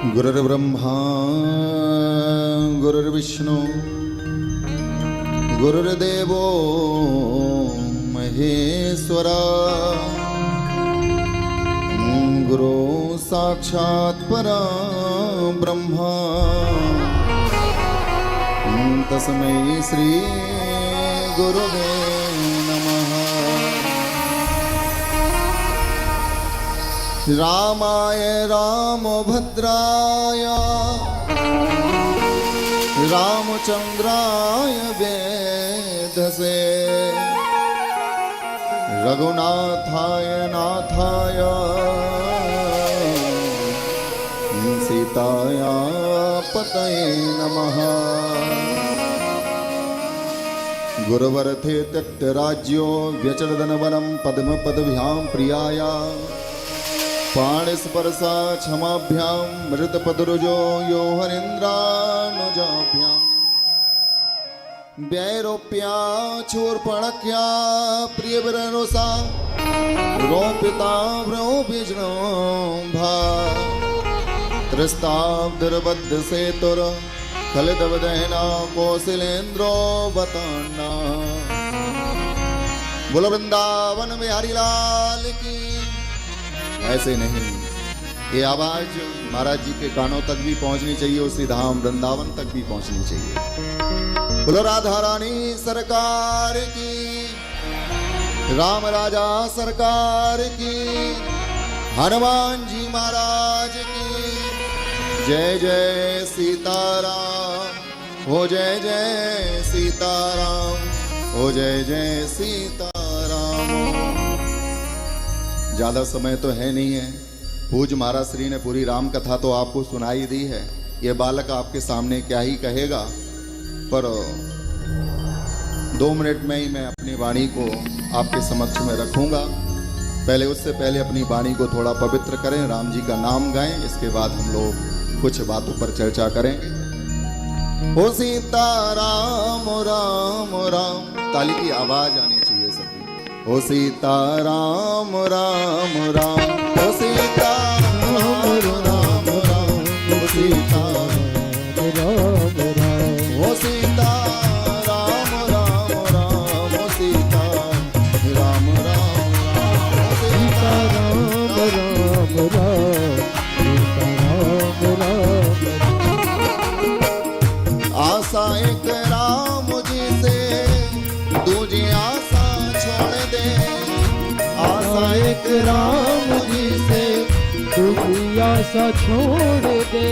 गुरुर्ब्रह्मा गुरुर्विष्णु गुरुर्देवो महेश्वरा गुरु साक्षात् परब्रह्म तस्मै श्री गुरुवे नमः। रामाय रामभद्राय रामचंद्राय वेधसे रघुनाथाय नाथाय सीताया पतये नमः। गुरुवर्थे त्यक्तराज्यो व्यचरदनवनं पद्मपदभ्यां प्रियाया पाणिस्पर्शा क्षमाभ्यां मृतपदरुजो यो हरीन्द्रानुजाभ्यां वैरोप्या चूर्पणक्या प्रियवरनुसा रोपिता भ्रौभिजृ भा त्रस्ताब्दुर्बद्ध सेतुर खलितवदहना कौशलेन्द्रो बताना। बोलो वृंदावन बिहारी लाल की। ऐसे नहीं, ये आवाज महाराज जी के कानों तक भी पहुंचनी चाहिए, उसी धाम वृंदावन तक भी पहुंचनी चाहिए। बोलो राधा रानी सरकार की, राम राजा सरकार की, हनुमान जी महाराज की। जय जय सीताराम हो, जय जय सीताराम हो, जय जय सीताराम। ज़्यादा समय तो है नहीं है। पूज्य महाराज श्री ने पूरी राम कथा तो आपको सुनाई दी है। ये बालक आपके सामने क्या ही कहेगा, पर 2 मिनट में ही मैं अपनी वाणी को आपके समक्ष में रखूंगा। पहले उससे पहले अपनी वाणी को थोड़ा पवित्र करें, राम जी का नाम गाएं, इसके बाद हम लोग कुछ बातों पर चर्चा करेंगे। ओ सीता राम राम राम, ताली की आवाज आनी चाहिए सभी। ओ सीता राम राम राम, ओ सीता राम राम राम, ओ सीता राम राम, ओ सीता राम राम राम, ओ सीता राम राम राम, ओ सीता राम राम राम, आशा एक राम जी से दूजी आशा छोड़ दे। आशा एक राम जी से दूजी आशा छोड़ दे।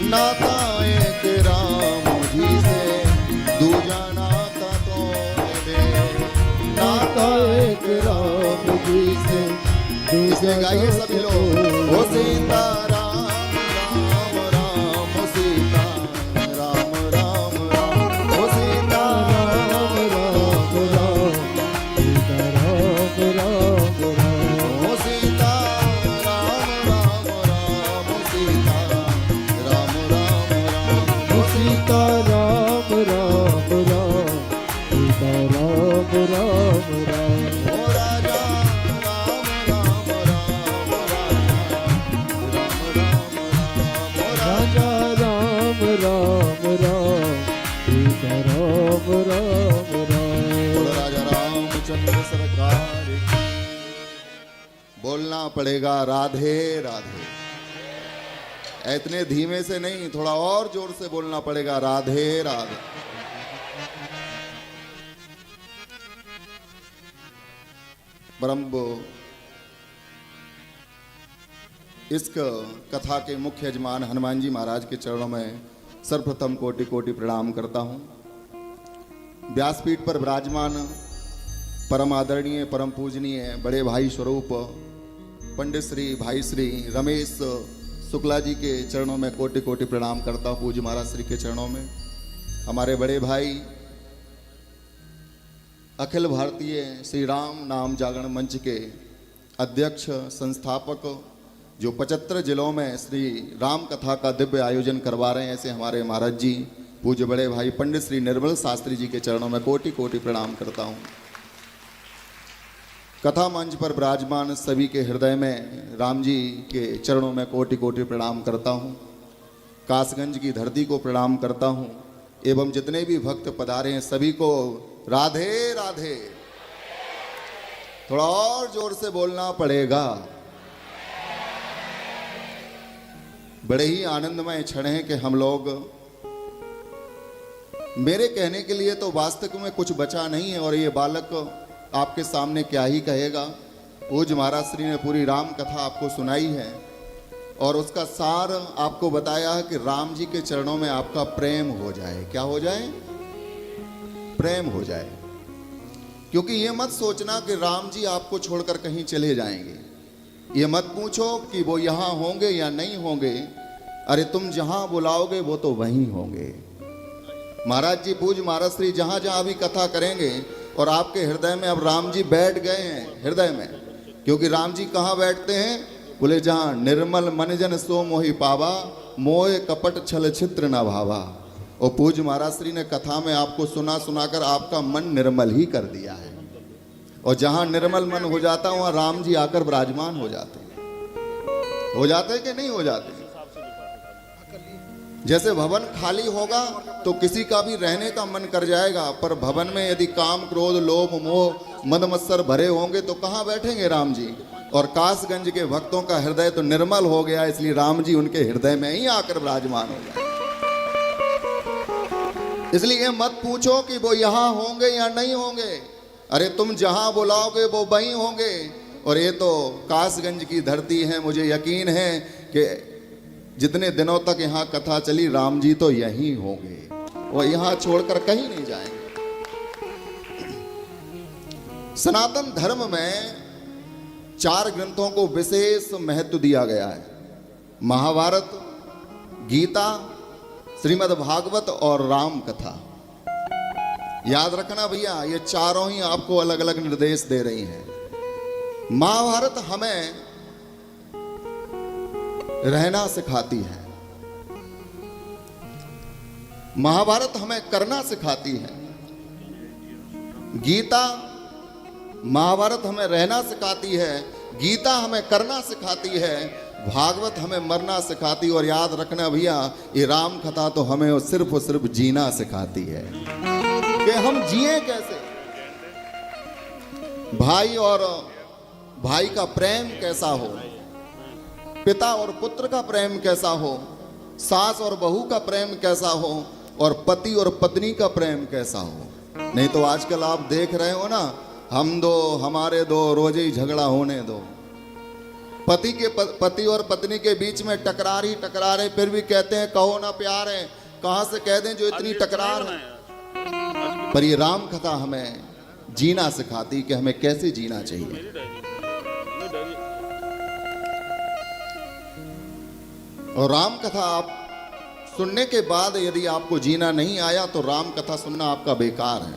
नाता एक राम जी से दूजा नाता तोड़ दे। नाता एक राम जी से दूजा गाइए सभी लोग। ओ सीता राम राम राम, ओ सीता राम राम राम, ओ सीता राम राम राम, सीता राम राम राम, ओ सीता राम राम राम, ओ सीता राम राम राम, ओ सीता राम राम राम, सीता राम राम राम, ओ राजा राम राम राम, राजा राम राम राम, राजा राम राम राम, सीता राम राम राम। बोलो राजा रामचंद्र सरकार की। बोलना पड़ेगा राधे राधे। इतने धीमे से नहीं, थोड़ा और जोर से बोलना पड़ेगा राधे राधे। परंतु इस कथा के मुख्य यजमान हनुमान जी महाराज के चरणों में सर्वप्रथम कोटि कोटि प्रणाम करता हूँ। व्यासपीठ पर विराजमान परम आदरणीय परम पूजनीय बड़े भाई स्वरूप पंडित श्री भाई श्री रमेश शुक्ला जी के चरणों में कोटि कोटि प्रणाम करता हूँ। पूज्य महाराज श्री के चरणों में हमारे बड़े भाई अखिल भारतीय श्री राम नाम जागरण मंच के अध्यक्ष संस्थापक, जो 75 जिलों में श्री राम कथा का दिव्य आयोजन करवा रहे हैं, ऐसे हमारे महाराज जी पूज्य बड़े भाई पंडित श्री निर्मल शास्त्री जी के चरणों में कोटि कोटि प्रणाम करता हूँ। कथा मंच पर विराजमान सभी के हृदय में राम जी के चरणों में कोटि कोटि प्रणाम करता हूँ। कासगंज की धरती को प्रणाम करता हूँ एवं जितने भी भक्त पधारे हैं सभी को राधे राधे। थोड़ा और जोर से बोलना पड़ेगा। बड़े ही आनंदमय क्षण है कि हम लोग, मेरे कहने के लिए तो वास्तव में कुछ बचा नहीं है और ये बालक आपके सामने क्या ही कहेगा। पूज्य महाराज श्री ने पूरी राम कथा आपको सुनाई है और उसका सार आपको बताया है कि राम जी के चरणों में आपका प्रेम हो जाए। क्या हो जाए? प्रेम हो जाए। क्योंकि ये मत सोचना कि राम जी आपको छोड़कर कहीं चले जाएंगे। ये मत पूछो कि वो यहाँ होंगे या नहीं होंगे। अरे तुम जहाँ बुलाओगे वो तो वहीं होंगे। महाराज जी पूज्य महाराज श्री जहाँ जहाँ भी कथा करेंगे और आपके हृदय में अब राम जी बैठ गए हैं हृदय में। क्योंकि राम जी कहाँ बैठते हैं? बोले जहाँ निर्मल मनजन सो मोहि पावा, मोह कपट छल छित्र न भावा। और पूज्य महाराज श्री ने कथा में आपको सुना सुनाकर आपका मन निर्मल ही कर दिया है। और जहाँ निर्मल मन हो जाता है वहाँ राम जी आकर विराजमान हो जाते हैं। हो जाते हैं कि नहीं हो जाते? जैसे भवन खाली होगा तो किसी का भी रहने का मन कर जाएगा, पर भवन में यदि काम क्रोध लोभ मोह मद मत्सर भरे होंगे तो कहाँ बैठेंगे राम जी। और कासगंज के भक्तों का हृदय तो निर्मल हो गया, इसलिए राम जी उनके हृदय में ही आकर विराजमान हो गए। इसलिए मत पूछो कि वो यहाँ होंगे या नहीं होंगे। अरे तुम जहाँ बुलाओगे वो वहीं होंगे। और ये तो कासगंज की धरती है। मुझे यकीन है कि जितने दिनों तक यहाँ कथा चली राम जी तो यहीं होंगे, वो यहाँ छोड़कर कहीं नहीं जाएंगे। सनातन धर्म में 4 ग्रंथों को विशेष महत्व दिया गया है। महाभारत, गीता, श्रीमद् भागवत और राम कथा। याद रखना भैया, ये चारों ही आपको अलग अलग निर्देश दे रही हैं। महाभारत हमें रहना सिखाती है, महाभारत हमें करना सिखाती है। गीता, महाभारत हमें रहना सिखाती है, गीता हमें करना सिखाती है, भागवत हमें मरना सिखाती। और याद रखना भैया, ये राम कथा तो हमें और सिर्फ जीना सिखाती है कि हम जिए कैसे। भाई और भाई का प्रेम कैसा हो, पिता और पुत्र का प्रेम कैसा हो, सास और बहू का प्रेम कैसा हो, और पति और पत्नी का प्रेम कैसा हो। नहीं तो आजकल आप देख रहे हो ना, हम दो हमारे दो, रोज ही झगड़ा होने दो। पति और पत्नी के बीच में टकरार ही टकरार है, फिर भी कहते हैं कहो ना प्यार है। कहां से कह दें जो इतनी टकरार है। पर ये राम कथा हमें जीना सिखाती कि हमें कैसे जीना चाहिए। और राम कथा आप सुनने के बाद यदि आपको जीना नहीं आया तो राम कथा सुनना आपका बेकार है।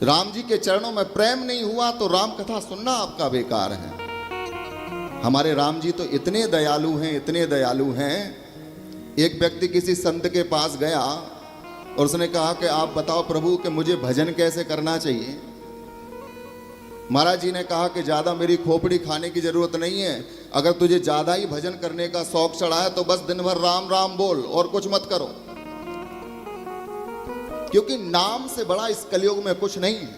राम जी के चरणों में प्रेम नहीं हुआ तो राम कथा सुनना आपका बेकार है। हमारे राम जी तो इतने दयालु हैं, इतने दयालु हैं। एक व्यक्ति किसी संत के पास गया और उसने कहा कि आप बताओ प्रभु कि मुझे भजन कैसे करना चाहिए। महाराज जी ने कहा कि ज़्यादा मेरी खोपड़ी खाने की जरूरत नहीं है। अगर तुझे ज़्यादा ही भजन करने का शौक चढ़ा है तो बस दिन भर राम राम बोल और कुछ मत करो। क्योंकि नाम से बड़ा इस कलयुग में कुछ नहीं है।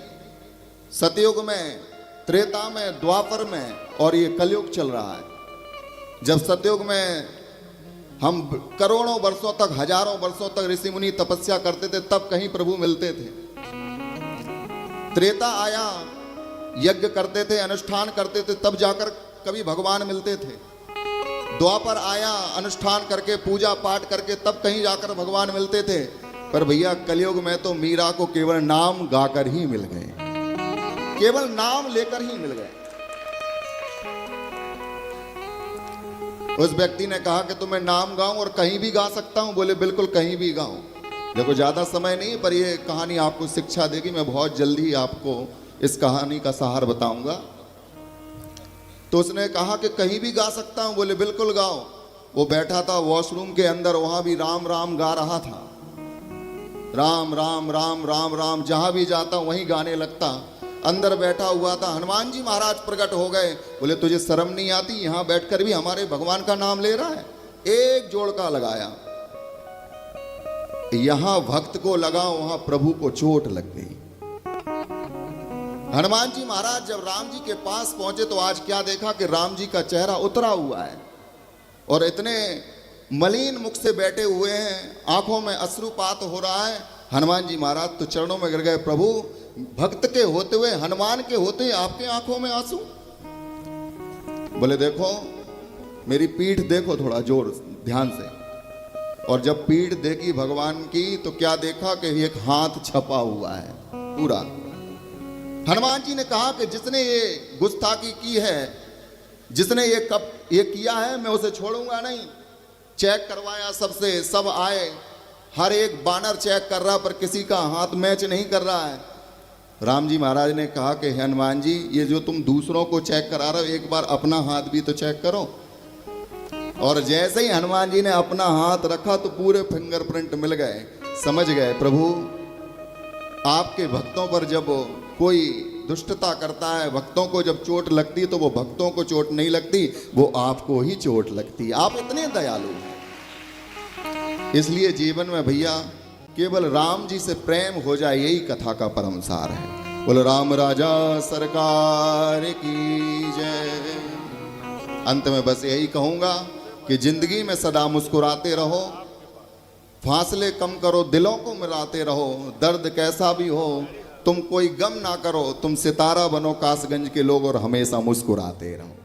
सतयुग में, त्रेता में, द्वापर में और ये कलयुग चल रहा है। जब सतयुग में हम करोड़ों वर्षों तक, हजारों वर्षों तक ऋषि मुनि तपस्या करते थे तब कहीं प्रभु मिलते थे। त्रेता आया, यज्ञ करते थे, अनुष्ठान करते थे, तब जाकर कभी भगवान मिलते थे। द्वापर आया, अनुष्ठान करके पूजा पाठ करके तब कहीं जाकर भगवान मिलते थे। पर भैया कलयुग में तो मीरा को केवल नाम गाकर ही मिल गए, केवल नाम लेकर ही मिल गए। उस व्यक्ति ने कहा कि तुम्हें नाम गाऊं और कहीं भी गा सकता हूं। बोले बिल्कुल कहीं भी गाऊं। देखो ज्यादा समय नहीं पर यह कहानी आपको शिक्षा देगी। मैं बहुत जल्दी आपको इस कहानी का सार बताऊंगा। तो उसने कहा कि कहीं भी गा सकता हूं। बोले बिल्कुल गाओ। वो बैठा था वॉशरूम के अंदर, वहां भी राम राम गा रहा था। राम राम राम राम राम, जहां भी जाता वहीं गाने लगता। अंदर बैठा हुआ था। हनुमान जी महाराज प्रकट हो गए, बोले तुझे शर्म नहीं आती, यहां बैठकर भी हमारे भगवान का नाम ले रहा है। एक जोड़का लगाया, यहां भक्त को लगा, वहां प्रभु को चोट लग गई। हनुमान जी महाराज जब राम जी के पास पहुंचे तो आज क्या देखा कि राम जी का चेहरा उतरा हुआ है और इतने मलिन मुख से बैठे हुए हैं, आंखों में अश्रुपात हो रहा है। हनुमान जी महाराज तो चरणों में गिर गए, प्रभु भक्त के होते हुए, हनुमान के होते हुए आपके आंखों में आंसू। बोले देखो मेरी पीठ देखो, थोड़ा जोर ध्यान से। और जब पीठ देखी भगवान की तो क्या देखा कि एक हाथ छपा हुआ है पूरा। हनुमान जी ने कहा कि जिसने ये गुस्ताखी की है, जिसने ये किया है, मैं उसे छोड़ूंगा नहीं। चेक करवाया सबसे, सब आए, हर एक बानर चेक कर रहा पर किसी का हाथ मैच नहीं कर रहा है। राम जी महाराज ने कहा कि हनुमान जी ये जो तुम दूसरों को चेक करा रहे हो, एक बार अपना हाथ भी तो चेक करो। और जैसे ही हनुमान जी ने अपना हाथ रखा तो पूरे फिंगरप्रिंट मिल गए। समझ गए प्रभु आपके भक्तों पर जब कोई दुष्टता करता है, भक्तों को जब चोट लगती तो वो भक्तों को चोट नहीं लगती, वो आपको ही चोट लगती। आप इतने दयालु हैं। इसलिए जीवन में भैया केवल राम जी से प्रेम हो जाए, यही कथा का परम सार है। बोलो राम राजा सरकार की जय। अंत में बस यही कहूंगा कि जिंदगी में सदा मुस्कुराते रहो, फासले कम करो, दिलों को मिलाते रहो। दर्द कैसा भी हो तुम कोई गम ना करो, तुम सितारा बनो कासगंज के लोग और हमेशा मुस्कुराते रहो।